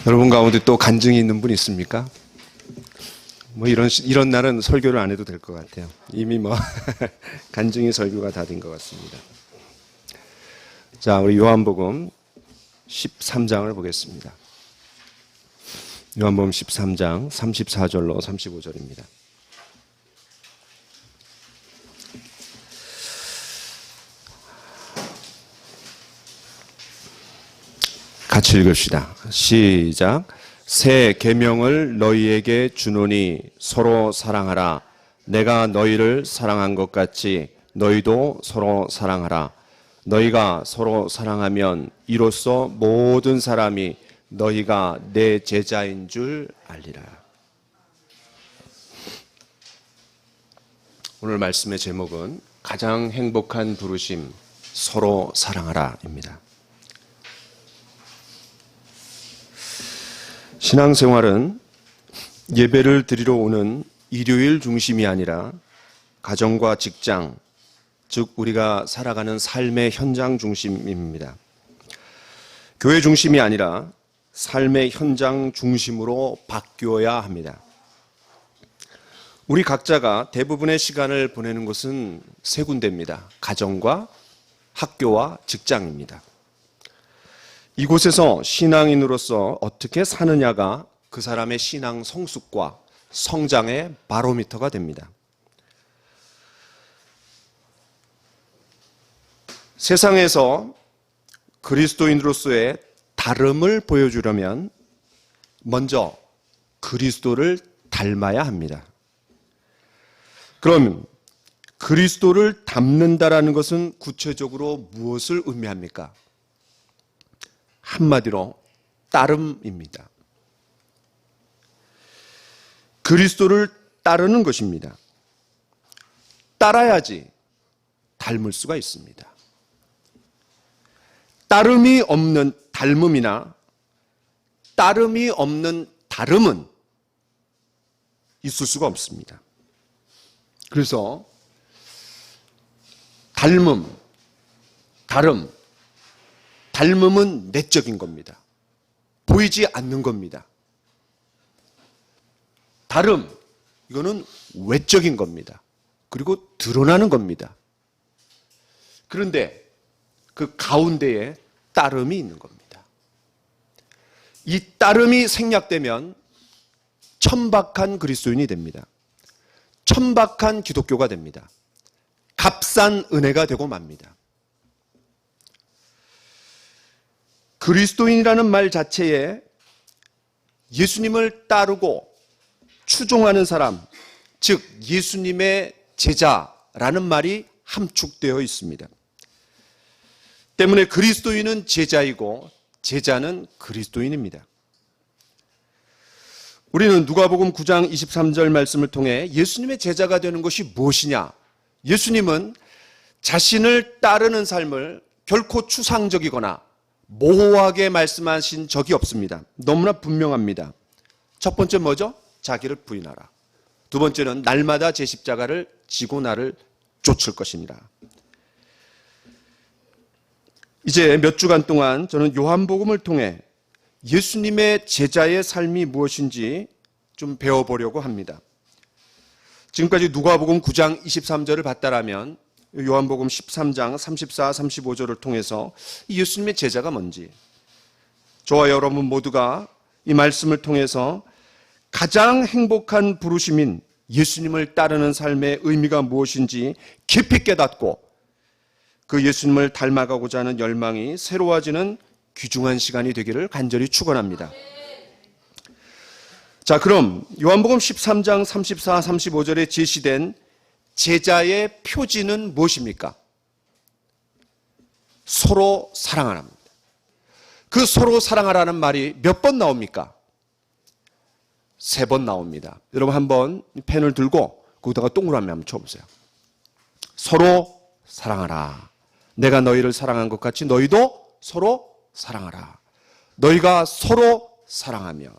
여러분 가운데 또 간증이 있는 분 있습니까? 뭐 이런 날은 설교를 안 해도 될 것 같아요. 이미 뭐 간증이 설교가 다 된 것 같습니다. 자, 우리 요한복음 13장을 보겠습니다. 요한복음 13장 34절로 35절입니다. 같이 읽읍시다. 시작. 새 계명을 너희에게 주노니 서로 사랑하라. 내가 너희를 사랑한 것 같이 너희도 서로 사랑하라. 너희가 서로 사랑하면 이로써 모든 사람이 너희가 내 제자인 줄 알리라. 오늘 말씀의 제목은 가장 행복한 부르심 서로 사랑하라입니다. 신앙생활은 예배를 드리러 오는 일요일 중심이 아니라 가정과 직장, 즉 우리가 살아가는 삶의 현장 중심입니다. 교회 중심이 아니라 삶의 현장 중심으로 바뀌어야 합니다. 우리 각자가 대부분의 시간을 보내는 곳은 세 군데입니다. 가정과 학교와 직장입니다. 이곳에서 신앙인으로서 어떻게 사느냐가 그 사람의 신앙 성숙과 성장의 바로미터가 됩니다. 세상에서 그리스도인으로서의 다름을 보여주려면 먼저 그리스도를 닮아야 합니다. 그럼 그리스도를 닮는다라는 것은 구체적으로 무엇을 의미합니까? 한마디로 따름입니다. 그리스도를 따르는 것입니다. 따라야지 닮을 수가 있습니다. 따름이 없는 닮음이나 따름이 없는 다름은 있을 수가 없습니다. 그래서 닮음은 내적인 겁니다. 보이지 않는 겁니다. 다름, 이거는 외적인 겁니다. 그리고 드러나는 겁니다. 그런데 그 가운데에 따름이 있는 겁니다. 이 따름이 생략되면 천박한 그리스도인이 됩니다. 천박한 기독교가 됩니다. 값싼 은혜가 되고 맙니다. 그리스도인이라는 말 자체에 예수님을 따르고 추종하는 사람, 즉 예수님의 제자라는 말이 함축되어 있습니다. 때문에 그리스도인은 제자이고 제자는 그리스도인입니다. 우리는 누가복음 9장 23절 말씀을 통해 예수님의 제자가 되는 것이 무엇이냐? 예수님은 자신을 따르는 삶을 결코 추상적이거나 모호하게 말씀하신 적이 없습니다. 너무나 분명합니다. 첫 번째 뭐죠? 자기를 부인하라. 두 번째는 날마다 제 십자가를 지고 나를 쫓을 것이니라. 이제 몇 주간 동안 저는 요한복음을 통해 예수님의 제자의 삶이 무엇인지 좀 배워보려고 합니다. 지금까지 누가복음 9장 23절을 봤다라면 요한복음 13장 34, 35절을 통해서 예수님의 제자가 뭔지, 저와 여러분 모두가 이 말씀을 통해서 가장 행복한 부르심인 예수님을 따르는 삶의 의미가 무엇인지 깊이 깨닫고 그 예수님을 닮아가고자 하는 열망이 새로워지는 귀중한 시간이 되기를 간절히 축원합니다. 자, 그럼 요한복음 13장 34, 35절에 제시된 제자의 표지는 무엇입니까? 서로 사랑하랍니다. 그 서로 사랑하라는 말이 몇 번 나옵니까? 3번 나옵니다. 여러분 한번 펜을 들고 거기다가 동그라미 한번 쳐보세요. 서로 사랑하라. 내가 너희를 사랑한 것 같이 너희도 서로 사랑하라. 너희가 서로 사랑하면.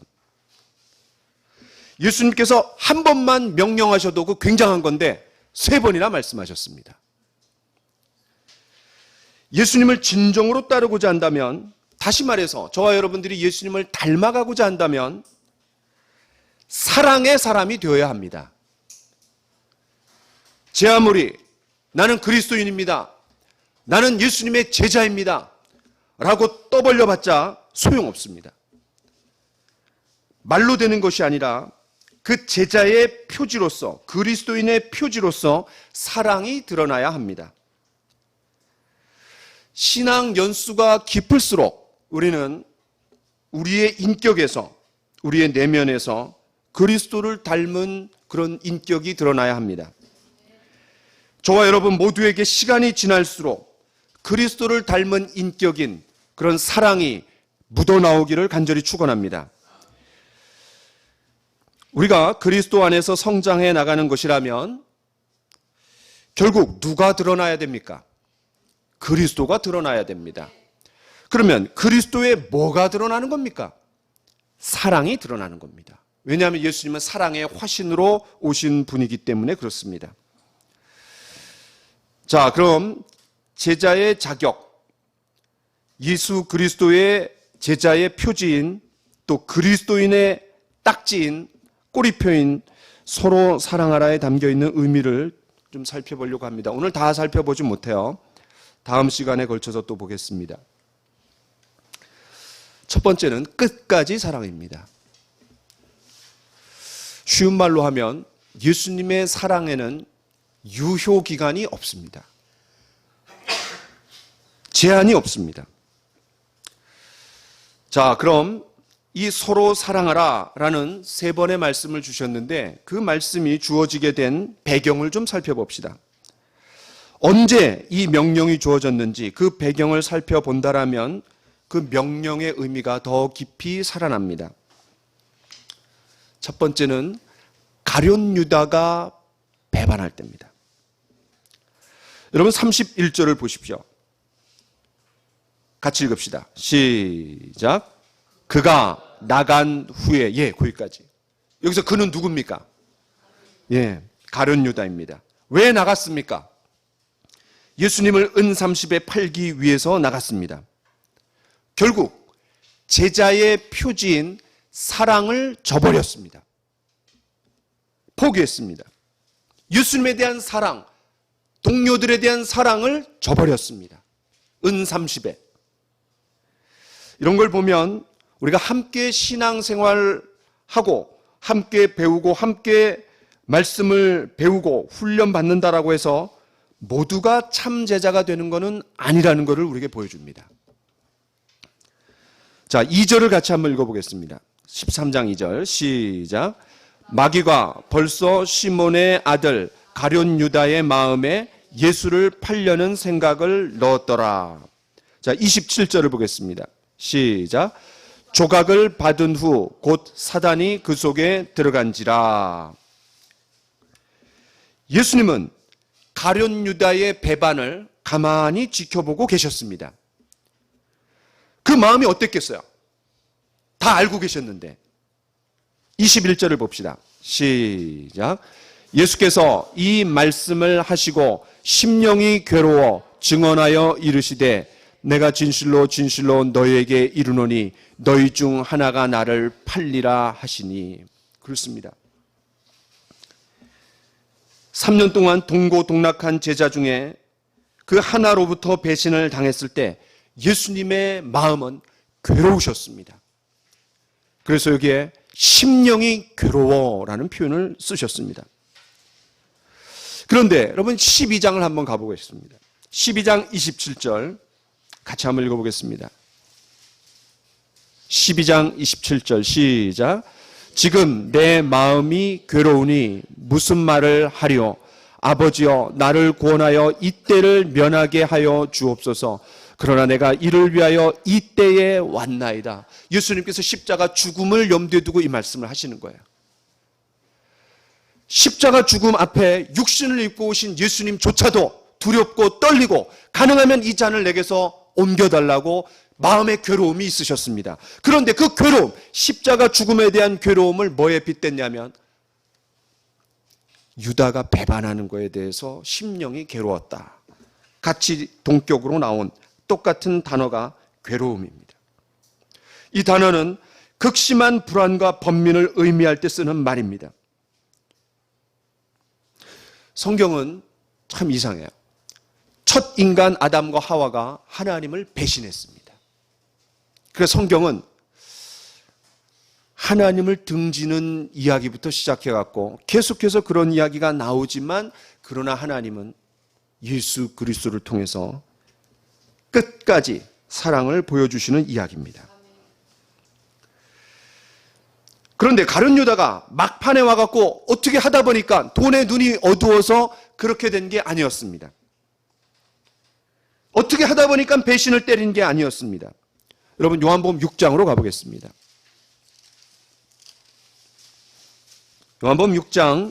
예수님께서 한 번만 명령하셔도 그 굉장한 건데 3번이나 말씀하셨습니다. 예수님을 진정으로 따르고자 한다면 다시 말해서 저와 여러분들이 예수님을 닮아가고자 한다면 사랑의 사람이 되어야 합니다. 제 아무리 나는 그리스도인입니다, 나는 예수님의 제자입니다 라고 떠벌려봤자 소용없습니다. 말로 되는 것이 아니라 그 제자의 표지로서, 그리스도인의 표지로서 사랑이 드러나야 합니다. 신앙 연수가 깊을수록 우리는 우리의 인격에서, 우리의 내면에서 그리스도를 닮은 그런 인격이 드러나야 합니다. 저와 여러분 모두에게 시간이 지날수록 그리스도를 닮은 인격인 그런 사랑이 묻어나오기를 간절히 축원합니다. 우리가 그리스도 안에서 성장해 나가는 것이라면 결국 누가 드러나야 됩니까? 그리스도가 드러나야 됩니다. 그러면 그리스도의 뭐가 드러나는 겁니까? 사랑이 드러나는 겁니다. 왜냐하면 예수님은 사랑의 화신으로 오신 분이기 때문에 그렇습니다. 자, 그럼 제자의 자격, 예수 그리스도의 제자의 표지인, 또 그리스도인의 딱지인, 꼬리표인 서로 사랑하라에 담겨있는 의미를 좀 살펴보려고 합니다. 오늘 다 살펴보지 못해요. 다음 시간에 걸쳐서 또 보겠습니다. 첫 번째는 끝까지 사랑입니다. 쉬운 말로 하면 예수님의 사랑에는 유효 기간이 없습니다. 제한이 없습니다. 자, 그럼 이 서로 사랑하라 라는 3번의 말씀을 주셨는데 그 말씀이 주어지게 된 배경을 좀 살펴봅시다. 언제 이 명령이 주어졌는지 그 배경을 살펴본다라면 그 명령의 의미가 더 깊이 살아납니다. 첫 번째는 가룟 유다가 배반할 때입니다. 여러분 31절을 보십시오. 같이 읽읍시다. 시작. 그가 나간 후에, 거기까지. 여기서 그는 누굽니까? 가룟 유다입니다. 왜 나갔습니까? 예수님을 은30에 팔기 위해서 나갔습니다. 결국 제자의 표지인 사랑을 저버렸습니다. 포기했습니다. 예수님에 대한 사랑, 동료들에 대한 사랑을 저버렸습니다. 은30에. 이런 걸 보면 우리가 함께 신앙생활하고 함께 배우고 함께 말씀을 배우고 훈련받는다라고 해서 모두가 참 제자가 되는 것은 아니라는 것을 우리에게 보여줍니다. 자, 2절을 같이 한번 읽어보겠습니다. 13장 2절 시작. 마귀가 벌써 시몬의 아들 가룟 유다의 마음에 예수를 팔려는 생각을 넣었더라. 자, 27절을 보겠습니다. 시작. 조각을 받은 후 곧 사단이 그 속에 들어간지라. 예수님은 가룟 유다의 배반을 가만히 지켜보고 계셨습니다. 그 마음이 어땠겠어요? 다 알고 계셨는데. 21절을 봅시다. 시작. 예수께서 이 말씀을 하시고 심령이 괴로워 증언하여 이르시되 내가 진실로 진실로 너희에게 이르노니 너희 중 하나가 나를 팔리라 하시니. 그렇습니다. 3년 동안 동고동락한 제자 중에 그 하나로부터 배신을 당했을 때 예수님의 마음은 괴로우셨습니다. 그래서 여기에 심령이 괴로워라는 표현을 쓰셨습니다. 그런데 여러분 12장을 한번 가보겠습니다. 12장 27절 같이 한번 읽어보겠습니다. 12장 27절 시작. 지금 내 마음이 괴로우니 무슨 말을 하리요? 아버지여 나를 구원하여 이때를 면하게 하여 주옵소서. 그러나 내가 이를 위하여 이때에 왔나이다. 예수님께서 십자가 죽음을 염두에 두고 이 말씀을 하시는 거예요. 십자가 죽음 앞에 육신을 입고 오신 예수님조차도 두렵고 떨리고 가능하면 이 잔을 내게서 옮겨달라고 마음의 괴로움이 있으셨습니다. 그런데 그 괴로움, 십자가 죽음에 대한 괴로움을 뭐에 빗댔냐면 유다가 배반하는 것에 대해서 심령이 괴로웠다. 같이 동격으로 나온 똑같은 단어가 괴로움입니다. 이 단어는 극심한 불안과 번민을 의미할 때 쓰는 말입니다. 성경은 참 이상해요. 첫 인간 아담과 하와가 하나님을 배신했습니다. 그래서 성경은 하나님을 등지는 이야기부터 시작해갖고 계속해서 그런 이야기가 나오지만 그러나 하나님은 예수 그리스도를 통해서 끝까지 사랑을 보여주시는 이야기입니다. 그런데 가룟 유다가 막판에 와갖고 어떻게 하다 보니까 돈의 눈이 어두워서 그렇게 된 게 아니었습니다. 어떻게 하다 보니까 배신을 때린 게 아니었습니다. 여러분 요한복음 6장으로 가보겠습니다. 요한복음 6장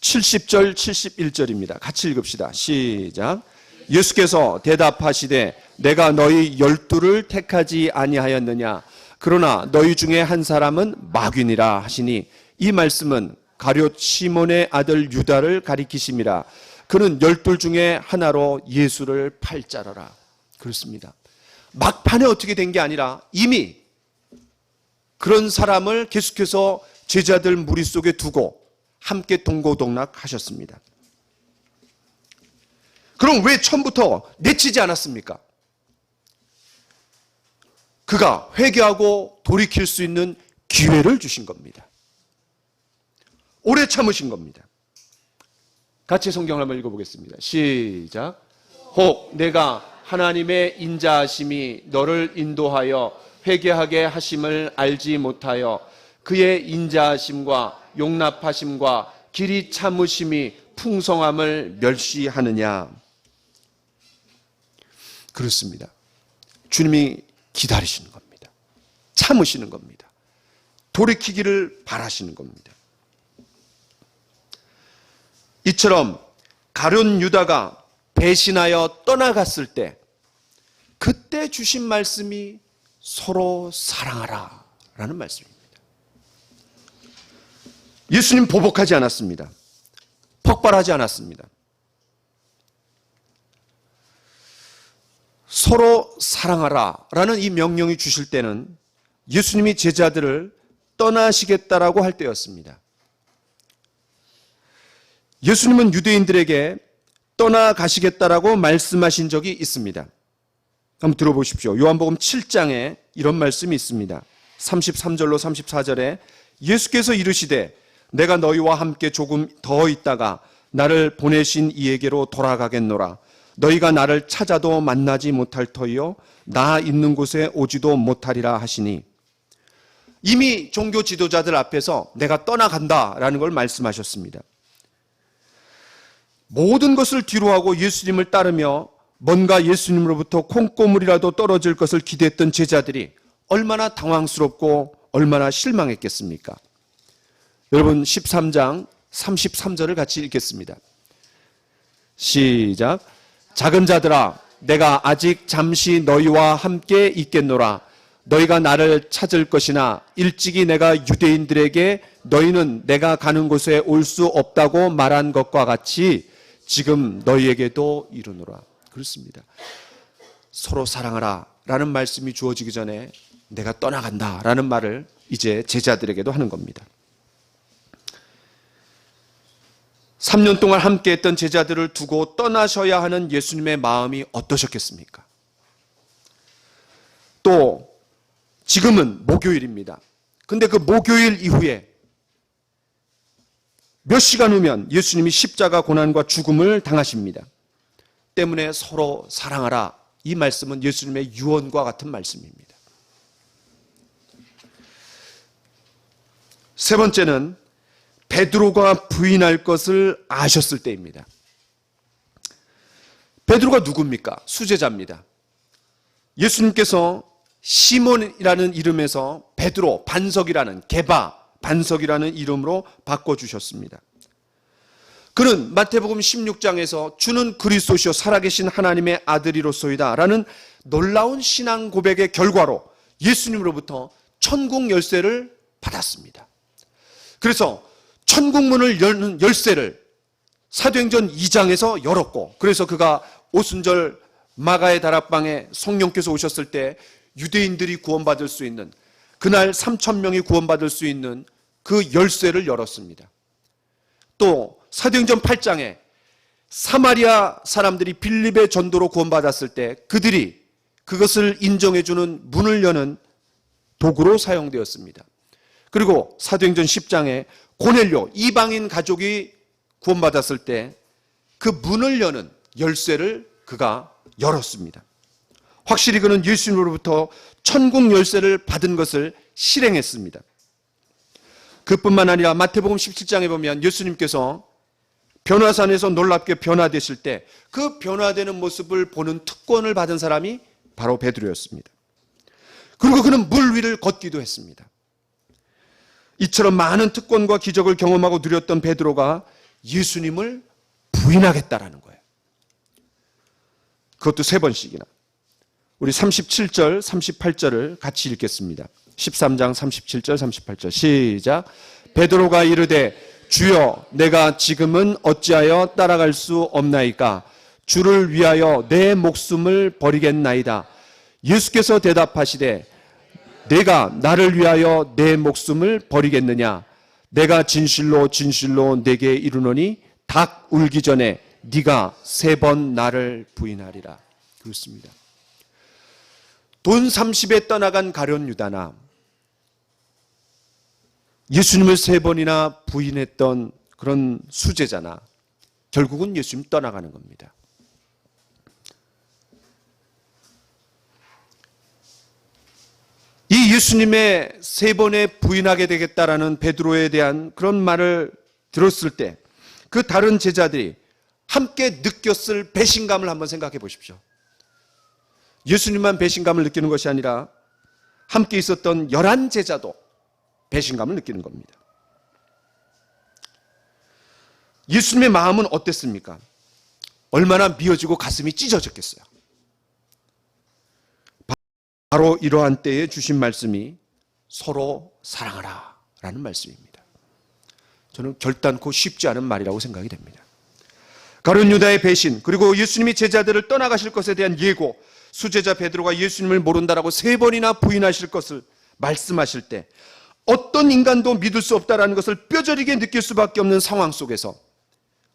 70절 71절입니다. 같이 읽읍시다. 시작. 예수께서 대답하시되 내가 너희 12를 택하지 아니하였느냐 그러나 너희 중에 한 사람은 마귀니라 하시니 이 말씀은 가룟 시몬의 아들 유다를 가리키심이라. 그는 12 중에 하나로 예수를 팔자라라. 그렇습니다. 막판에 어떻게 된 게 아니라 이미 그런 사람을 계속해서 제자들 무리 속에 두고 함께 동고동락하셨습니다. 그럼 왜 처음부터 내치지 않았습니까? 그가 회개하고 돌이킬 수 있는 기회를 주신 겁니다. 오래 참으신 겁니다. 같이 성경을 한번 읽어보겠습니다. 시작. 혹 내가 하나님의 인자하심이 너를 인도하여 회개하게 하심을 알지 못하여 그의 인자하심과 용납하심과 길이 참으심이 풍성함을 멸시하느냐. 그렇습니다. 주님이 기다리시는 겁니다. 참으시는 겁니다. 돌이키기를 바라시는 겁니다. 이처럼 가룟 유다가 배신하여 떠나갔을 때 그때 주신 말씀이 서로 사랑하라 라는 말씀입니다. 예수님 보복하지 않았습니다. 폭발하지 않았습니다. 서로 사랑하라 라는 이 명령이 주실 때는 예수님이 제자들을 떠나시겠다라고 할 때였습니다. 예수님은 유대인들에게 떠나가시겠다라고 말씀하신 적이 있습니다. 한번 들어보십시오. 요한복음 7장에 이런 말씀이 있습니다. 33절로 34절에 예수께서 이르시되 내가 너희와 함께 조금 더 있다가 나를 보내신 이에게로 돌아가겠노라. 너희가 나를 찾아도 만나지 못할 터이요 나 있는 곳에 오지도 못하리라 하시니 이미 종교 지도자들 앞에서 내가 떠나간다라는 걸 말씀하셨습니다. 모든 것을 뒤로하고 예수님을 따르며 뭔가 예수님으로부터 콩고물이라도 떨어질 것을 기대했던 제자들이 얼마나 당황스럽고 얼마나 실망했겠습니까? 여러분 13장 33절을 같이 읽겠습니다. 시작. 작은 자들아 내가 아직 잠시 너희와 함께 있겠노라. 너희가 나를 찾을 것이나 일찍이 내가 유대인들에게 너희는 내가 가는 곳에 올 수 없다고 말한 것과 같이 지금 너희에게도 이르노라. 그렇습니다. 서로 사랑하라 라는 말씀이 주어지기 전에 내가 떠나간다 라는 말을 이제 제자들에게도 하는 겁니다. 3년 동안 함께했던 제자들을 두고 떠나셔야 하는 예수님의 마음이 어떠셨겠습니까? 또 지금은 목요일입니다. 근데 그 목요일 이후에 몇 시간 후면 예수님이 십자가 고난과 죽음을 당하십니다. 때문에 서로 사랑하라. 이 말씀은 예수님의 유언과 같은 말씀입니다. 세 번째는 베드로가 부인할 것을 아셨을 때입니다. 베드로가 누굽니까? 수제자입니다. 예수님께서 시몬이라는 이름에서 베드로, 반석이라는 게바, 반석이라는 이름으로 바꿔주셨습니다. 그는 마태복음 16장에서 주는 그리스도시요 살아계신 하나님의 아들이로소이다 라는 놀라운 신앙 고백의 결과로 예수님으로부터 천국 열쇠를 받았습니다. 그래서 천국 문을 여는 열쇠를 사도행전 2장에서 열었고, 그래서 그가 오순절 마가의 다락방에 성령께서 오셨을 때 유대인들이 구원받을 수 있는, 그날 3,000명이 구원받을 수 있는 그 열쇠를 열었습니다. 또 사도행전 8장에 사마리아 사람들이 빌립의 전도로 구원받았을 때 그들이 그것을 인정해주는 문을 여는 도구로 사용되었습니다. 그리고 사도행전 10장에 고넬료 이방인 가족이 구원받았을 때 그 문을 여는 열쇠를 그가 열었습니다. 확실히 그는 예수님으로부터 천국 열쇠를 받은 것을 실행했습니다. 그뿐만 아니라 마태복음 17장에 보면 예수님께서 변화산에서 놀랍게 변화되실 때 그 변화되는 모습을 보는 특권을 받은 사람이 바로 베드로였습니다. 그리고 그는 물 위를 걷기도 했습니다. 이처럼 많은 특권과 기적을 경험하고 누렸던 베드로가 예수님을 부인하겠다라는 거예요. 그것도 3번씩이나. 우리 37절, 38절을 같이 읽겠습니다. 13장 37절, 38절 시작. 베드로가 이르되 주여 내가 지금은 어찌하여 따라갈 수 없나이까? 주를 위하여 내 목숨을 버리겠나이다. 예수께서 대답하시되 내가 나를 위하여 내 목숨을 버리겠느냐? 내가 진실로 진실로 내게 이르노니 닭 울기 전에 네가 3번 나를 부인하리라. 그렇습니다. 돈 30에 떠나간 가룟 유다나 예수님을 3번이나 부인했던 그런 수제자나 결국은 예수님 떠나가는 겁니다. 이 예수님의 3번에 부인하게 되겠다라는 베드로에 대한 그런 말을 들었을 때 그 다른 제자들이 함께 느꼈을 배신감을 한번 생각해 보십시오. 예수님만 배신감을 느끼는 것이 아니라 함께 있었던 11제자도 배신감을 느끼는 겁니다. 예수님의 마음은 어땠습니까? 얼마나 미어지고 가슴이 찢어졌겠어요. 바로 이러한 때에 주신 말씀이 서로 사랑하라 라는 말씀입니다. 저는 결단코 쉽지 않은 말이라고 생각이 됩니다. 가룟 유다의 배신, 그리고 예수님이 제자들을 떠나가실 것에 대한 예고, 수제자 베드로가 예수님을 모른다라고 3번이나 부인하실 것을 말씀하실 때 어떤 인간도 믿을 수 없다라는 것을 뼈저리게 느낄 수밖에 없는 상황 속에서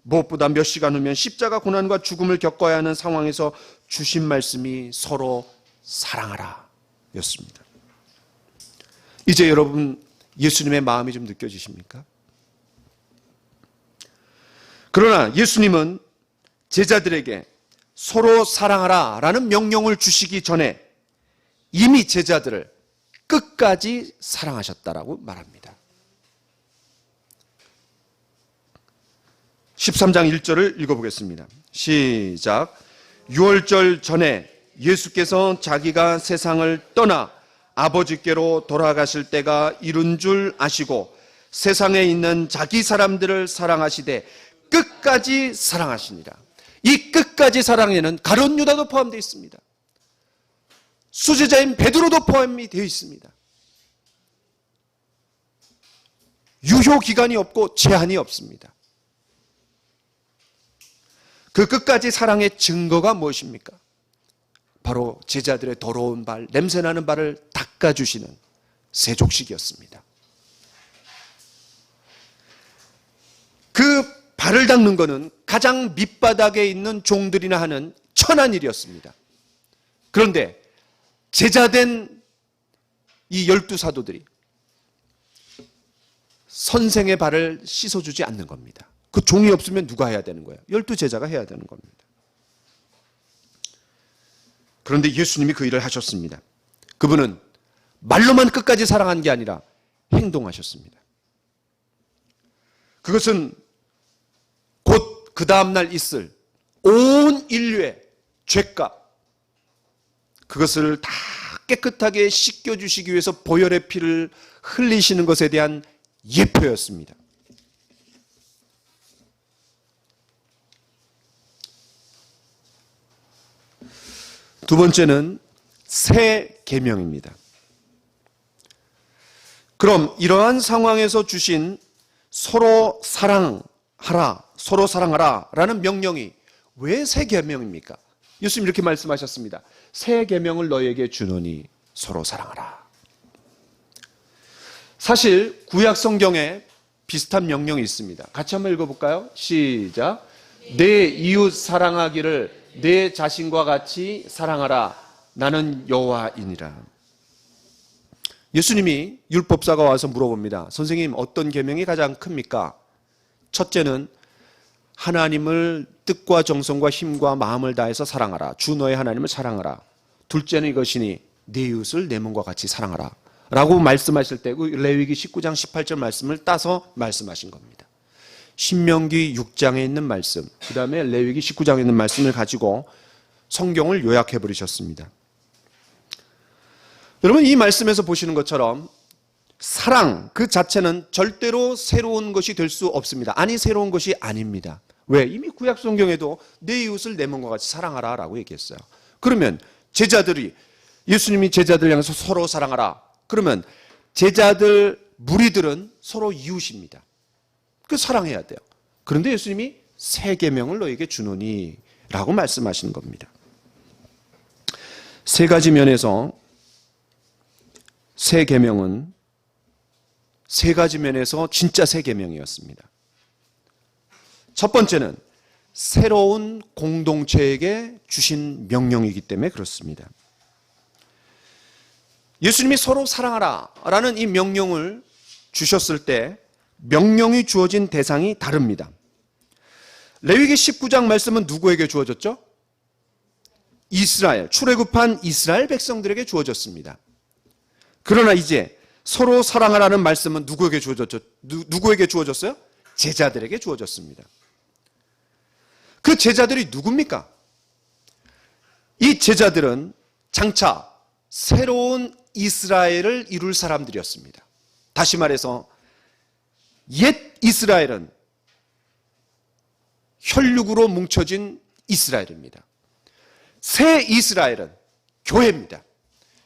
무엇보다 몇 시간 후면 십자가 고난과 죽음을 겪어야 하는 상황에서 주신 말씀이 서로 사랑하라 였습니다. 이제 여러분 예수님의 마음이 좀 느껴지십니까? 그러나 예수님은 제자들에게 서로 사랑하라 라는 명령을 주시기 전에 이미 제자들을 끝까지 사랑하셨다라고 말합니다. 13장 1절을 읽어보겠습니다. 시작. 유월절 전에 예수께서 자기가 세상을 떠나 아버지께로 돌아가실 때가 이른 줄 아시고 세상에 있는 자기 사람들을 사랑하시되 끝까지 사랑하시니라. 이 끝까지 사랑에는 가룟 유다도 포함되어 있습니다. 수제자인 베드로도 포함이 되어 있습니다. 유효 기간이 없고 제한이 없습니다. 그 끝까지 사랑의 증거가 무엇입니까? 바로 제자들의 더러운 발, 냄새나는 발을 닦아주시는 세족식이었습니다. 그 발을 닦는 것은 가장 밑바닥에 있는 종들이나 하는 천한 일이었습니다. 그런데 제자된 이 12사도들이 선생의 발을 씻어주지 않는 겁니다. 그 종이 없으면 누가 해야 되는 거예요? 12제자가 해야 되는 겁니다. 그런데 예수님이 그 일을 하셨습니다. 그분은 말로만 끝까지 사랑한 게 아니라 행동하셨습니다. 그것은 곧 그 다음날 있을 온 인류의 죄값, 그것을 다 깨끗하게 씻겨주시기 위해서 보혈의 피를 흘리시는 것에 대한 예표였습니다. 두 번째는 새 계명입니다. 그럼 이러한 상황에서 주신 서로 사랑하라 라는 명령이 왜 새 계명입니까? 예수님 이렇게 말씀하셨습니다. 새 계명을 너에게 주노니 서로 사랑하라. 사실 구약 성경에 비슷한 명령이 있습니다. 같이 한번 읽어볼까요? 시작. 내 이웃 사랑하기를 내 자신과 같이 사랑하라. 나는 여호와이니라. 예수님이 율법사가 와서 물어봅니다. 선생님, 어떤 계명이 가장 큽니까? 첫째는 하나님을 뜻과 정성과 힘과 마음을 다해서 사랑하라. 주 너의 하나님을 사랑하라. 둘째는 이것이니 내 이웃을 내 몸과 같이 사랑하라 라고 말씀하실 때 레위기 19장 18절 말씀을 따서 말씀하신 겁니다. 신명기 6장에 있는 말씀, 그 다음에 레위기 19장에 있는 말씀을 가지고 성경을 요약해 버리셨습니다. 여러분, 이 말씀에서 보시는 것처럼 사랑 그 자체는 절대로 새로운 것이 될 수 없습니다. 아니, 새로운 것이 아닙니다. 왜? 이미 구약 성경에도 내 이웃을 내 몸과 같이 사랑하라 라고 얘기했어요. 그러면 제자들이, 예수님이 제자들 향해서 서로 사랑하라. 그러면 제자들, 무리들은 서로 이웃입니다. 그 사랑해야 돼요. 그런데 예수님이 새 계명을 너에게 주노니 라고 말씀하시는 겁니다. 세 가지 면에서 새 계명은 세 가지 면에서 진짜 새 계명이었습니다. 첫 번째는 새로운 공동체에게 주신 명령이기 때문에 그렇습니다. 예수님이 서로 사랑하라 라는 이 명령을 주셨을 때 명령이 주어진 대상이 다릅니다. 레위기 19장 말씀은 누구에게 주어졌죠? 이스라엘, 출애굽한 이스라엘 백성들에게 주어졌습니다. 그러나 이제 서로 사랑하라는 말씀은 누구에게 주어졌죠? 누구에게 주어졌어요? 제자들에게 주어졌습니다. 그 제자들이 누굽니까? 이 제자들은 장차 새로운 이스라엘을 이룰 사람들이었습니다. 다시 말해서 옛 이스라엘은 혈육으로 뭉쳐진 이스라엘입니다. 새 이스라엘은 교회입니다.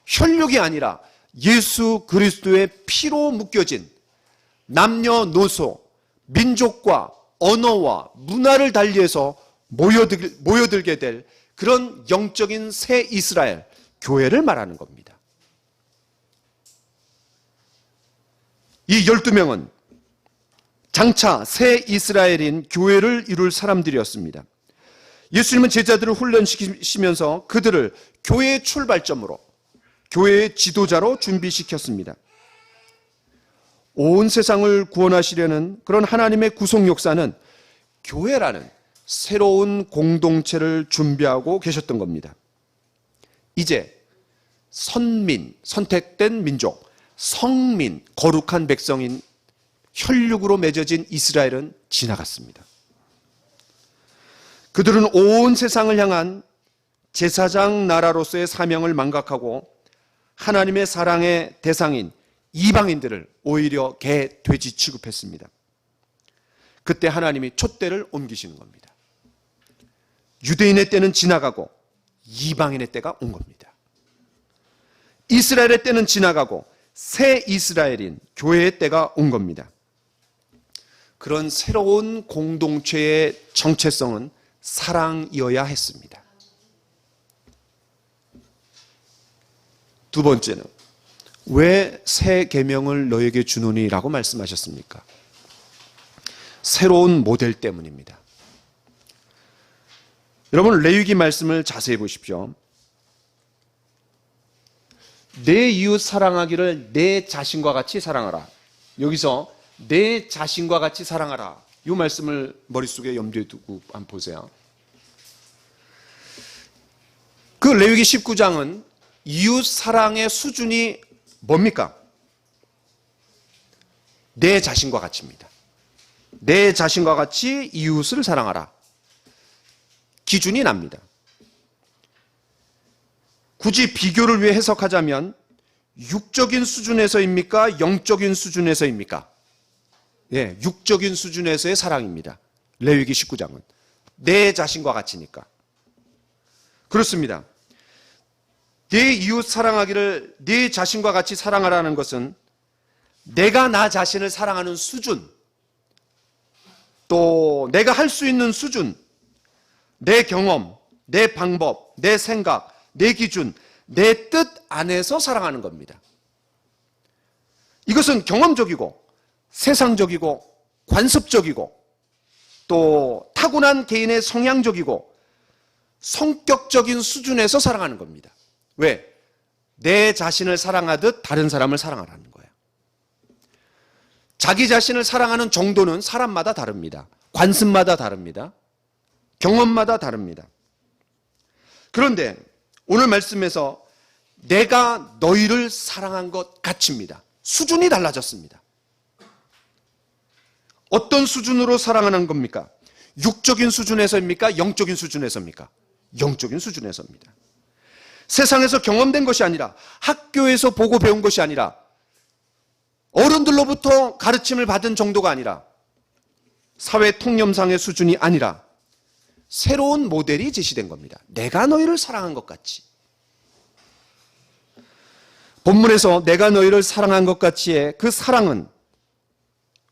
혈육이 아니라 예수 그리스도의 피로 묶여진 남녀노소, 민족과 언어와 문화를 달리해서 모여들게 될 그런 영적인 새 이스라엘, 교회를 말하는 겁니다. 이 12명은 장차 새 이스라엘인 교회를 이룰 사람들이었습니다. 예수님은 제자들을 훈련시키시면서 그들을 교회의 출발점으로, 교회의 지도자로 준비시켰습니다. 온 세상을 구원하시려는 그런 하나님의 구속 역사는 교회라는 새로운 공동체를 준비하고 계셨던 겁니다. 이제 선민, 선택된 민족, 성민, 거룩한 백성인 혈육으로 맺어진 이스라엘은 지나갔습니다. 그들은 온 세상을 향한 제사장 나라로서의 사명을 망각하고 하나님의 사랑의 대상인 이방인들을 오히려 개, 돼지 취급했습니다. 그때 하나님이 촛대를 옮기시는 겁니다. 유대인의 때는 지나가고 이방인의 때가 온 겁니다. 이스라엘의 때는 지나가고 새 이스라엘인 교회의 때가 온 겁니다. 그런 새로운 공동체의 정체성은 사랑이어야 했습니다. 두 번째는 왜 새 계명을 너에게 주노니 라고 말씀하셨습니까? 새로운 모델 때문입니다. 여러분, 레위기 말씀을 자세히 보십시오. 내 이웃 사랑하기를 내 자신과 같이 사랑하라. 여기서 내 자신과 같이 사랑하라, 이 말씀을 머릿속에 염두에 두고 한번 보세요. 그 레위기 19장은 이웃 사랑의 수준이 뭡니까? 내 자신과 같이입니다. 내 자신과 같이 이웃을 사랑하라. 기준이 납니다. 굳이 비교를 위해 해석하자면 육적인 수준에서입니까? 영적인 수준에서입니까? 예, 육적인 수준에서의 사랑입니다. 레위기 19장은 내 자신과 같이니까. 그렇습니다. 내 이웃 사랑하기를 내 자신과 같이 사랑하라는 것은 내가 나 자신을 사랑하는 수준, 또 내가 할 수 있는 수준, 내 경험, 내 방법, 내 생각, 내 기준, 내 뜻 안에서 사랑하는 겁니다. 이것은 경험적이고 세상적이고 관습적이고 또 타고난 개인의 성향적이고 성격적인 수준에서 사랑하는 겁니다. 왜? 내 자신을 사랑하듯 다른 사람을 사랑하라는 거예요. 자기 자신을 사랑하는 정도는 사람마다 다릅니다. 관습마다 다릅니다. 경험마다 다릅니다. 그런데 오늘 말씀에서 내가 너희를 사랑한 것 같이입니다. 수준이 달라졌습니다. 어떤 수준으로 사랑하는 겁니까? 육적인 수준에서입니까? 영적인 수준에서입니까? 영적인 수준에서입니다. 세상에서 경험된 것이 아니라 학교에서 보고 배운 것이 아니라 어른들로부터 가르침을 받은 정도가 아니라 사회 통념상의 수준이 아니라 새로운 모델이 제시된 겁니다. 내가 너희를 사랑한 것 같이. 본문에서 내가 너희를 사랑한 것 같이의 그 사랑은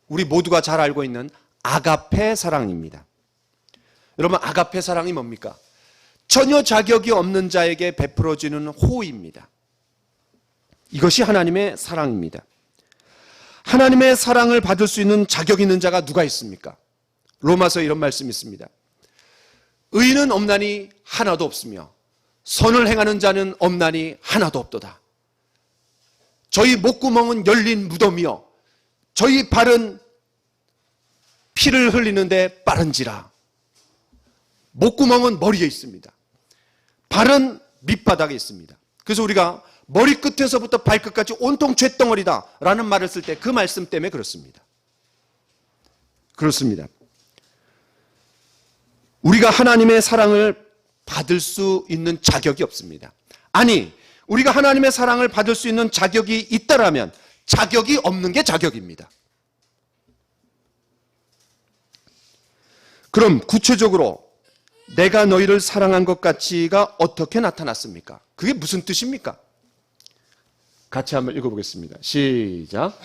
우리 모두가 잘 알고 있는 아가페 사랑입니다. 여러분, 아가페 사랑이 뭡니까? 전혀 자격이 없는 자에게 베풀어지는 호의입니다. 이것이 하나님의 사랑입니다. 하나님의 사랑을 받을 수 있는 자격 있는 자가 누가 있습니까? 로마서에 이런 말씀이 있습니다. 의인은 없나니 하나도 없으며 선을 행하는 자는 없나니 하나도 없도다. 저희 목구멍은 열린 무덤이요 저희 발은 피를 흘리는데 빠른지라. 목구멍은 머리에 있습니다. 발은 밑바닥에 있습니다. 그래서 우리가 머리끝에서부터 발끝까지 온통 쇳덩어리다 라는 말을 쓸 때 그 말씀 때문에 그렇습니다. 그렇습니다. 우리가 하나님의 사랑을 받을 수 있는 자격이 없습니다. 아니, 우리가 하나님의 사랑을 받을 수 있는 자격이 있다라면 자격이 없는 게 자격입니다. 그럼 구체적으로 내가 너희를 사랑한 것 같이가 어떻게 나타났습니까? 그게 무슨 뜻입니까? 같이 한번 읽어보겠습니다. 시작.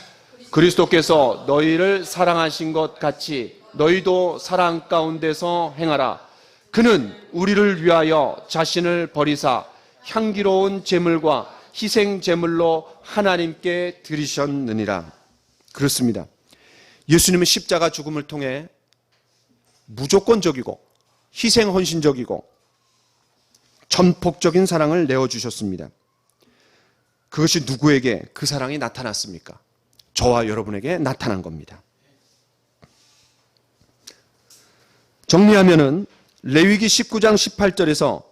그리스도께서 너희를 사랑하신 것 같이 너희도 사랑 가운데서 행하라. 그는 우리를 위하여 자신을 버리사 향기로운 제물과 희생 제물로 하나님께 드리셨느니라. 그렇습니다. 예수님은 십자가 죽음을 통해 무조건적이고 희생 헌신적이고 전폭적인 사랑을 내어주셨습니다. 그것이 누구에게 그 사랑이 나타났습니까? 저와 여러분에게 나타난 겁니다. 정리하면은 레위기 19장 18절에서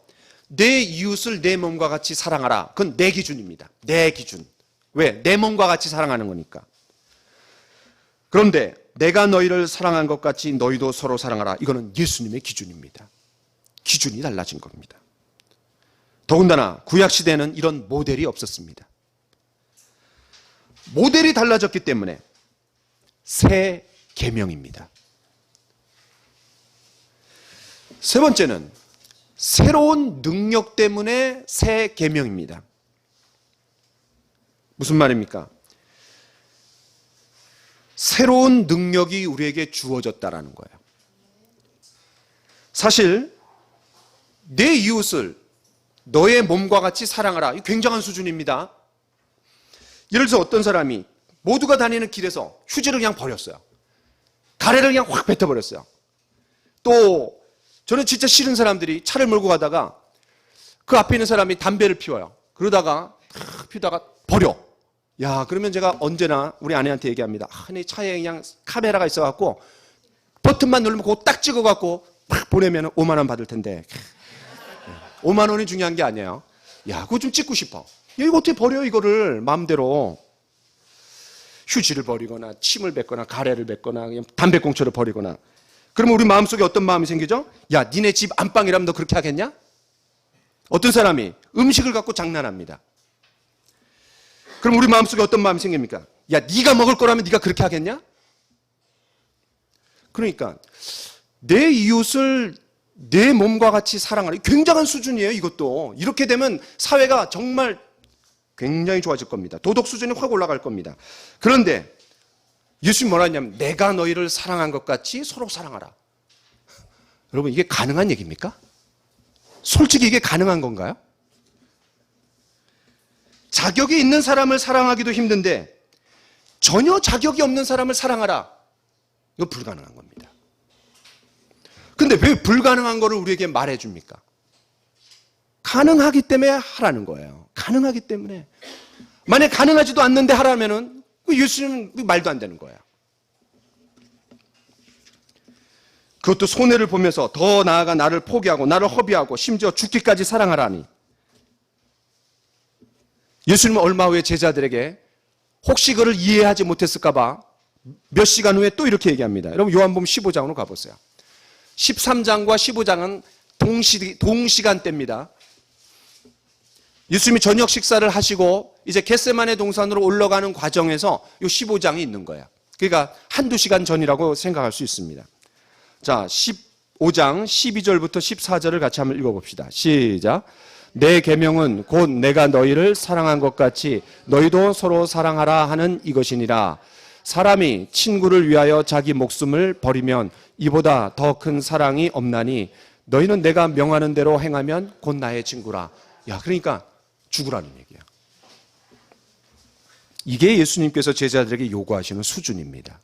내 이웃을 내 몸과 같이 사랑하라. 그건 내 기준입니다. 내 기준. 왜? 내 몸과 같이 사랑하는 거니까. 그런데 내가 너희를 사랑한 것 같이 너희도 서로 사랑하라. 이거는 예수님의 기준입니다. 기준이 달라진 겁니다. 더군다나 구약시대에는 이런 모델이 없었습니다. 모델이 달라졌기 때문에 새 계명입니다. 세 번째는 새로운 능력 때문에 새 계명입니다. 무슨 말입니까? 새로운 능력이 우리에게 주어졌다라는 거예요. 사실 내 이웃을 너의 몸과 같이 사랑하라. 이 굉장한 수준입니다. 예를 들어서 어떤 사람이 모두가 다니는 길에서 휴지를 그냥 버렸어요. 가래를 그냥 확 뱉어버렸어요. 또 저는 진짜 싫은 사람들이 차를 몰고 가다가 그 앞에 있는 사람이 담배를 피워요. 그러다가 피우다가 버려. 야, 그러면 제가 언제나 우리 아내한테 얘기합니다. 내 차에 그냥 카메라가 있어갖고 버튼만 누르면 그거 딱 찍어갖고 팍 보내면 5만 원 받을 텐데 5만 원이 중요한 게 아니에요. 야, 그거 좀 찍고 싶어. 야, 이거 어떻게 버려 이거를 마음대로. 휴지를 버리거나 침을 뱉거나 가래를 뱉거나 그냥 담배꽁초를 버리거나. 그러면 우리 마음속에 어떤 마음이 생기죠? 야, 니네 집 안방이라면 너 그렇게 하겠냐? 어떤 사람이 음식을 갖고 장난합니다. 그럼 우리 마음속에 어떤 마음이 생깁니까? 야, 네가 먹을 거라면 네가 그렇게 하겠냐? 그러니까 내 이웃을 내 몸과 같이 사랑하는 굉장한 수준이에요. 이것도. 이렇게 되면 사회가 정말 굉장히 좋아질 겁니다. 도덕 수준이 확 올라갈 겁니다. 그런데 예수님이 뭐라 했냐면 내가 너희를 사랑한 것 같이 서로 사랑하라. 여러분, 이게 가능한 얘기입니까? 솔직히 이게 가능한 건가요? 자격이 있는 사람을 사랑하기도 힘든데 전혀 자격이 없는 사람을 사랑하라. 이거 불가능한 겁니다. 근데 왜 불가능한 거를 우리에게 말해줍니까? 가능하기 때문에 하라는 거예요. 가능하기 때문에. 만약 가능하지도 않는데 하라면은 예수님은 말도 안 되는 거예요. 그것도 손해를 보면서 더 나아가 나를 포기하고 나를 허비하고 심지어 죽기까지 사랑하라니. 예수님은 얼마 후에 제자들에게 혹시 그를 이해하지 못했을까 봐 몇 시간 후에 또 이렇게 얘기합니다. 여러분 요한복음 15장으로 가보세요. 13장과 15장은 동시간대입니다. 예수님이 저녁 식사를 하시고 이제 겟세마네 동산으로 올라가는 과정에서 이 15장이 있는 거예요. 그러니까 한두 시간 전이라고 생각할 수 있습니다. 자, 15장 12절부터 14절을 같이 한번 읽어봅시다. 시작. 내 계명은 곧 내가 너희를 사랑한 것 같이 너희도 서로 사랑하라 하는 이것이니라. 사람이 친구를 위하여 자기 목숨을 버리면 이보다 더 큰 사랑이 없나니 너희는 내가 명하는 대로 행하면 곧 나의 친구라. 야, 그러니까 죽으라는 얘기야. 이게 예수님께서 제자들에게 요구하시는 수준입니다.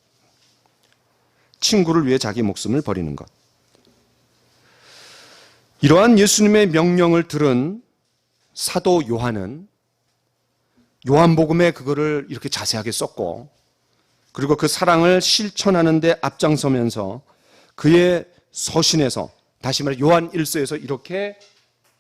친구를 위해 자기 목숨을 버리는 것. 이러한 예수님의 명령을 들은 사도 요한은 요한복음에 그거를 이렇게 자세하게 썼고 그리고 그 사랑을 실천하는 데 앞장서면서 그의 서신에서 다시 말해 요한 1서에서 이렇게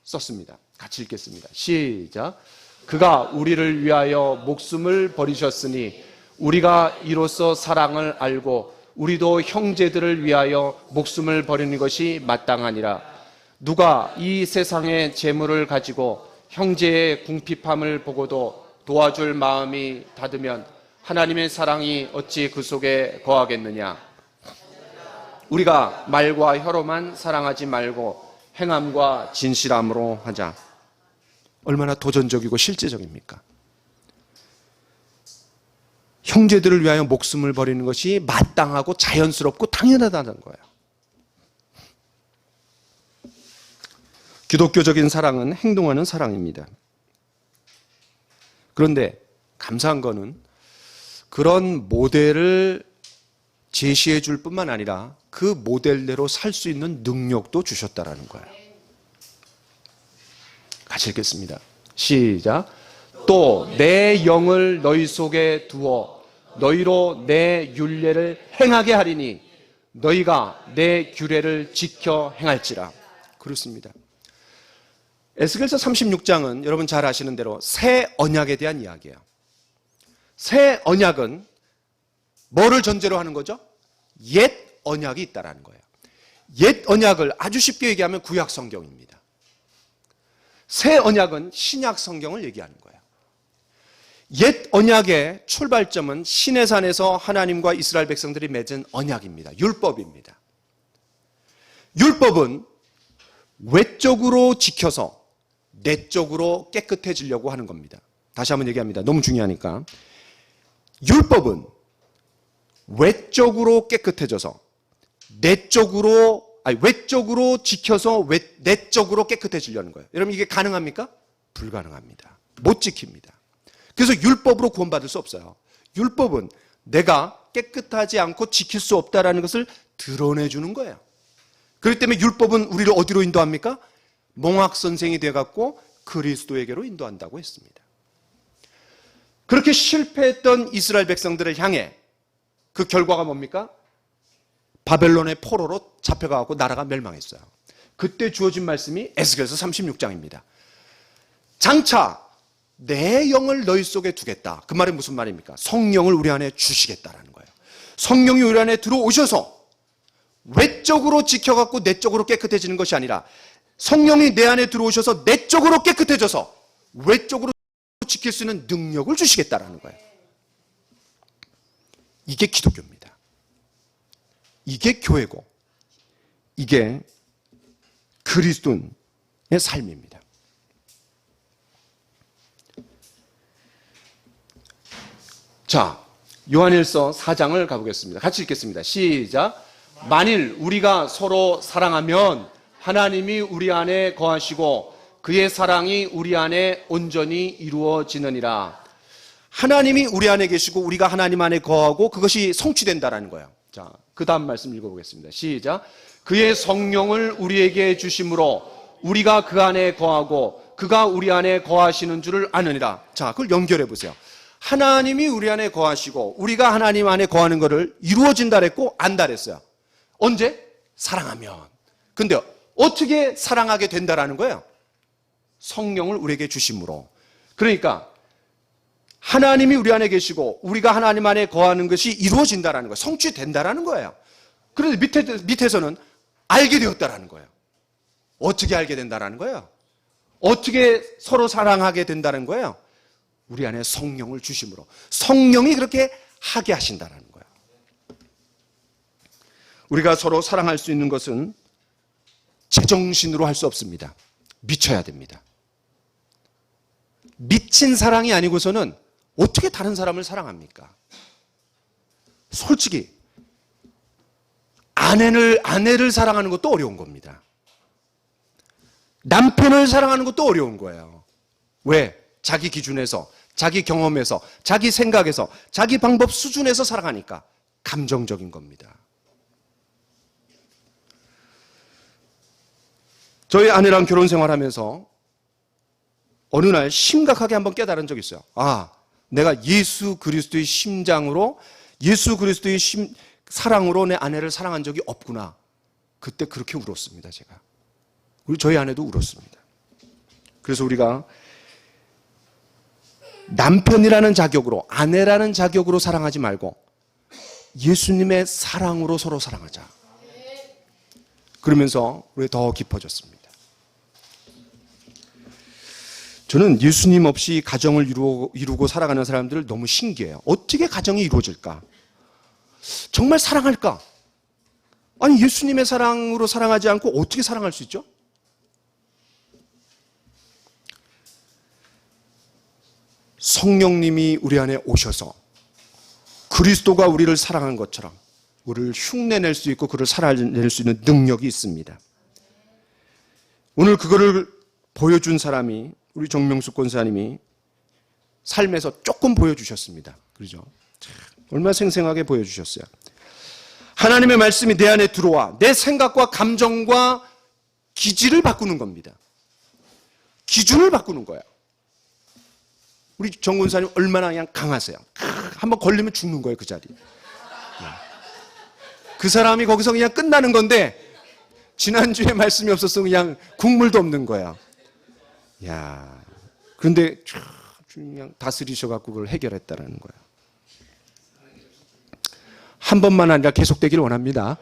썼습니다. 같이 읽겠습니다. 시작. 그가 우리를 위하여 목숨을 버리셨으니 우리가 이로써 사랑을 알고 우리도 형제들을 위하여 목숨을 버리는 것이 마땅하니라. 누가 이 세상의 재물을 가지고 형제의 궁핍함을 보고도 도와줄 마음이 닫으면 하나님의 사랑이 어찌 그 속에 거하겠느냐. 우리가 말과 혀로만 사랑하지 말고 행함과 진실함으로 하자. 얼마나 도전적이고 실제적입니까? 형제들을 위하여 목숨을 버리는 것이 마땅하고 자연스럽고 당연하다는 거예요. 기독교적인 사랑은 행동하는 사랑입니다. 그런데 감사한 거는 그런 모델을 제시해 줄 뿐만 아니라 그 모델대로 살 수 있는 능력도 주셨다라는 거예요. 같이 읽겠습니다. 시작. 또 내 영을 너희 속에 두어 너희로 내 율례를 행하게 하리니 너희가 내 규례를 지켜 행할지라. 그렇습니다. 에스겔서 36장은 여러분 잘 아시는 대로 새 언약에 대한 이야기예요. 새 언약은 뭐를 전제로 하는 거죠? 옛 언약이 있다라는 거예요. 옛 언약을 아주 쉽게 얘기하면 구약 성경입니다. 새 언약은 신약 성경을 얘기하는 거예요. 옛 언약의 출발점은 시내산에서 하나님과 이스라엘 백성들이 맺은 언약입니다. 율법입니다. 율법은 외적으로 지켜서 내적으로 깨끗해지려고 하는 겁니다. 다시 한번 얘기합니다. 너무 중요하니까. 율법은 외적으로 깨끗해져서 외적으로 지켜서 내적으로 깨끗해지려는 거예요. 여러분 이게 가능합니까? 불가능합니다. 못 지킵니다. 그래서 율법으로 구원받을 수 없어요. 율법은 내가 깨끗하지 않고 지킬 수 없다는 것을 드러내주는 거예요. 그렇기 때문에 율법은 우리를 어디로 인도합니까? 몽학 선생이 되어갖고 그리스도에게로 인도한다고 했습니다. 그렇게 실패했던 이스라엘 백성들을 향해 그 결과가 뭡니까? 바벨론의 포로로 잡혀가고 나라가 멸망했어요. 그때 주어진 말씀이 에스겔서 36장입니다. 장차 내 영을 너희 속에 두겠다. 그 말은 무슨 말입니까? 성령을 우리 안에 주시겠다라는 거예요. 성령이 우리 안에 들어오셔서 외적으로 지켜갖고 내적으로 깨끗해지는 것이 아니라 성령이 내 안에 들어오셔서 내적으로 깨끗해져서 외적으로 지킬 수 있는 능력을 주시겠다라는 거예요. 이게 기독교입니다. 이게 교회고 이게 그리스도인의 삶입니다. 자, 요한일서 4장을 가보겠습니다. 같이 읽겠습니다. 시작. 만일 우리가 서로 사랑하면 하나님이 우리 안에 거하시고 그의 사랑이 우리 안에 온전히 이루어지느니라. 하나님이 우리 안에 계시고 우리가 하나님 안에 거하고 그것이 성취된다라는 거예요. 자, 그 다음 말씀 읽어보겠습니다. 시작. 그의 성령을 우리에게 주심으로 우리가 그 안에 거하고 그가 우리 안에 거하시는 줄을 아느니라. 자, 그걸 연결해 보세요. 하나님이 우리 안에 거하시고 우리가 하나님 안에 거하는 것을 이루어진다 그랬고 안다 그랬어요. 언제? 사랑하면. 근데 어떻게 사랑하게 된다라는 거예요? 성령을 우리에게 주심으로. 그러니까 하나님이 우리 안에 계시고 우리가 하나님 안에 거하는 것이 이루어진다라는 거예요. 성취된다라는 거예요. 그런데 밑에서는 알게 되었다라는 거예요. 어떻게 알게 된다라는 거예요? 어떻게 서로 사랑하게 된다는 거예요? 우리 안에 성령을 주심으로. 성령이 그렇게 하게 하신다라는 거예요. 우리가 서로 사랑할 수 있는 것은 제정신으로 할 수 없습니다. 미쳐야 됩니다. 미친 사랑이 아니고서는 어떻게 다른 사람을 사랑합니까? 솔직히 아내를 사랑하는 것도 어려운 겁니다. 남편을 사랑하는 것도 어려운 거예요. 왜? 자기 기준에서, 자기 경험에서, 자기 생각에서, 자기 방법 수준에서 사랑하니까 감정적인 겁니다. 저희 아내랑 결혼 생활하면서 어느 날 심각하게 한번 깨달은 적이 있어요. 아, 내가 예수 그리스도의 심장으로, 예수 그리스도의 사랑으로 내 아내를 사랑한 적이 없구나. 그때 그렇게 울었습니다, 제가. 우리 저희 아내도 울었습니다. 그래서 우리가 남편이라는 자격으로, 아내라는 자격으로 사랑하지 말고 예수님의 사랑으로 서로 사랑하자. 그러면서 우리 더 깊어졌습니다. 저는 예수님 없이 가정을 이루고 살아가는 사람들을 너무 신기해요. 어떻게 가정이 이루어질까? 정말 사랑할까? 아니, 예수님의 사랑으로 사랑하지 않고 어떻게 사랑할 수 있죠? 성령님이 우리 안에 오셔서 그리스도가 우리를 사랑한 것처럼 우리를 흉내낼 수 있고 그를 살아낼 수 있는 능력이 있습니다. 오늘 그거를 보여준 사람이 우리 정명숙 권사님이 삶에서 조금 보여주셨습니다. 그렇죠? 얼마나 생생하게 보여주셨어요. 하나님의 말씀이 내 안에 들어와 내 생각과 감정과 기질을 바꾸는 겁니다. 기준을 바꾸는 거예요. 우리 정 권사님 얼마나 그냥 강하세요. 한번 걸리면 죽는 거예요, 그 자리에. 그 사람이 거기서 그냥 끝나는 건데 지난주에 말씀이 없어서 그냥 국물도 없는 거야. 야, 그런데 그냥 다스리셔갖고 그걸 해결했다는 거야. 한 번만 아니라 계속되기를 원합니다.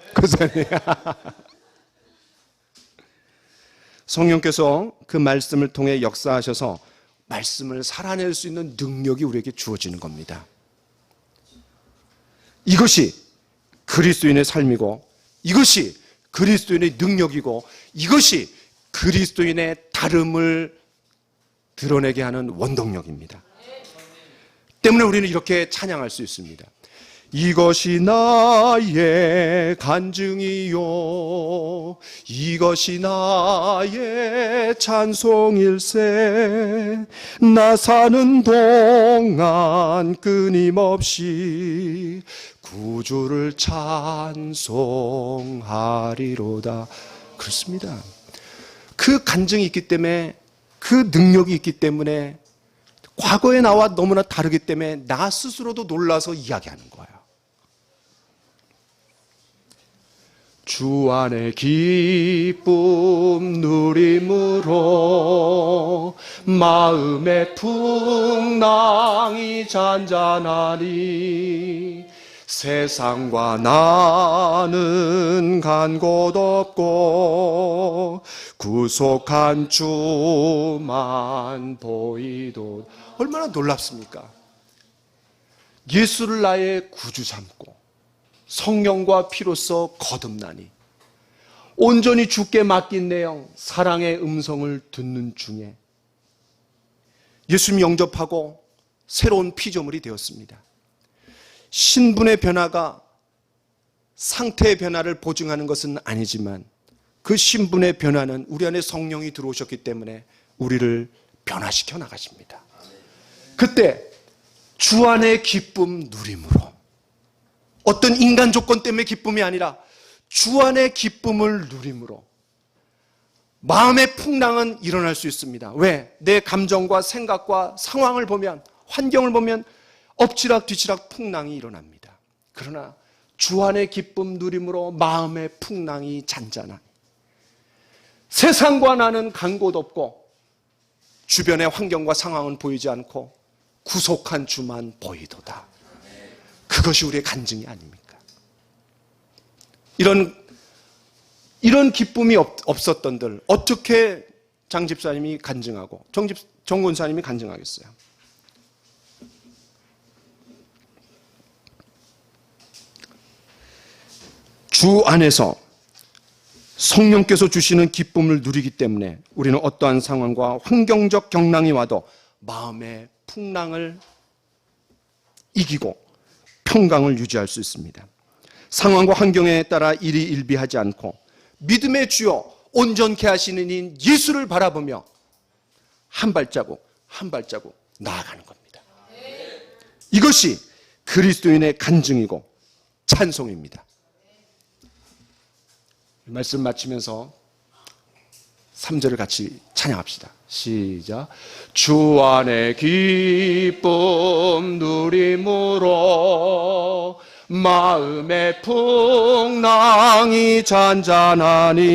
성령께서 그 말씀을 통해 역사하셔서 말씀을 살아낼 수 있는 능력이 우리에게 주어지는 겁니다. 이것이 그리스도인의 삶이고 이것이 그리스도인의 능력이고 이것이 그리스도인의 다름을 드러내게 하는 원동력입니다. 때문에 우리는 이렇게 찬양할 수 있습니다. 이것이 나의 간증이요 이것이 나의 찬송일세 나 사는 동안 끊임없이 구주를 찬송하리로다. 그렇습니다. 그 간증이 있기 때문에 그 능력이 있기 때문에 과거의 나와 너무나 다르기 때문에 나 스스로도 놀라서 이야기하는 거예요. 주 안에 기쁨 누림으로 마음의 풍랑이 잔잔하니 세상과 나는 간 곳 없고 구속한 주만 보이도. 얼마나 놀랍습니까? 예수를 나의 구주 삼고 성령과 피로써 거듭나니 온전히 주께 맡긴 내용 사랑의 음성을 듣는 중에 예수님 영접하고 새로운 피조물이 되었습니다. 신분의 변화가 상태의 변화를 보증하는 것은 아니지만 그 신분의 변화는 우리 안에 성령이 들어오셨기 때문에 우리를 변화시켜 나가십니다. 그때 주 안의 기쁨 누림으로, 어떤 인간 조건 때문에 기쁨이 아니라 주 안의 기쁨을 누림으로 마음의 풍랑은 일어날 수 있습니다. 왜? 내 감정과 생각과 상황을 보면, 환경을 보면 엎치락 뒤치락 풍랑이 일어납니다. 그러나 주 안의 기쁨 누림으로 마음의 풍랑이 잔잔하니 세상과 나는 간 곳 없고 주변의 환경과 상황은 보이지 않고 구속한 주만 보이도다. 그것이 우리의 간증이 아닙니까? 이런 기쁨이 없었던들 어떻게 장 집사님이 간증하고 정 권사님이 간증하겠어요? 주 안에서 성령께서 주시는 기쁨을 누리기 때문에 우리는 어떠한 상황과 환경적 경랑이 와도 마음의 풍랑을 이기고 평강을 유지할 수 있습니다. 상황과 환경에 따라 일희일비하지 않고 믿음의 주여 온전케 하시는 인 예수를 바라보며 한 발자국 한 발자국 나아가는 겁니다. 이것이 그리스도인의 간증이고 찬송입니다. 말씀 마치면서 3절을 같이 찬양합시다. 시작. 주 안의 기쁨 누림으로 마음의 풍랑이 잔잔하니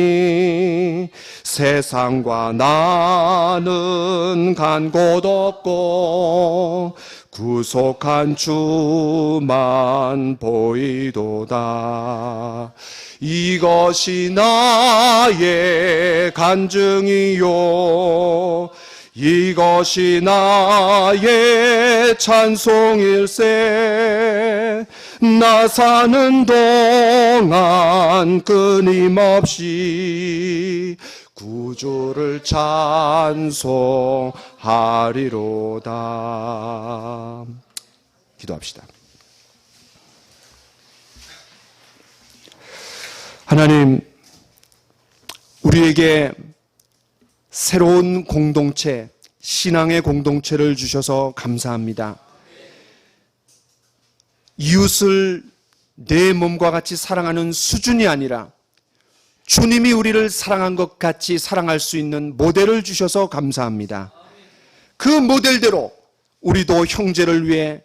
세상과 나는 간 곳 없고 구속한 주만 보이도다. 이것이 나의 간증이요 이것이 나의 찬송일세. 나 사는 동안 끊임없이 구주를 찬송하리로다. 기도합시다. 하나님, 우리에게 새로운 공동체, 신앙의 공동체를 주셔서 감사합니다. 이웃을 내 몸과 같이 사랑하는 수준이 아니라 주님이 우리를 사랑한 것 같이 사랑할 수 있는 모델을 주셔서 감사합니다. 그 모델대로 우리도 형제를 위해,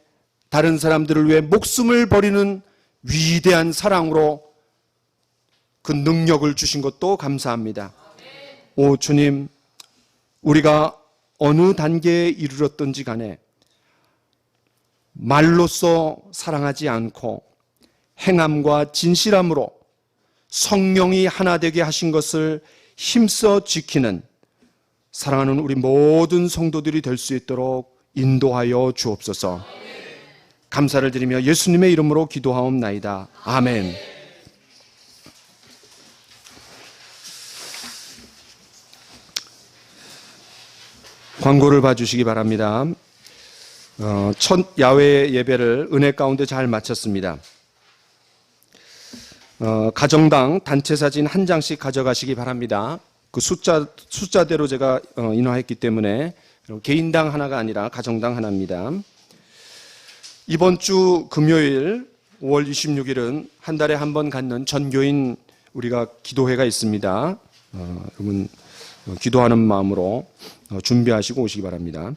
다른 사람들을 위해 목숨을 버리는 위대한 사랑으로 그 능력을 주신 것도 감사합니다. 오 주님, 우리가 어느 단계에 이르렀든지 간에 말로써 사랑하지 않고 행함과 진실함으로 성령이 하나 되게 하신 것을 힘써 지키는 사랑하는 우리 모든 성도들이 될 수 있도록 인도하여 주옵소서. 감사를 드리며 예수님의 이름으로 기도하옵나이다. 아멘. 광고를 봐주시기 바랍니다. 첫 야외 예배를 은혜 가운데 잘 마쳤습니다. 가정당 단체 사진 한 장씩 가져가시기 바랍니다. 그 숫자대로 제가 인화했기 때문에 개인당 하나가 아니라 가정당 하나입니다. 이번 주 금요일 5월 26일은 한 달에 한 번 갖는 전교인 우리가 기도회가 있습니다. 여러분 기도하는 마음으로 준비하시고 오시기 바랍니다.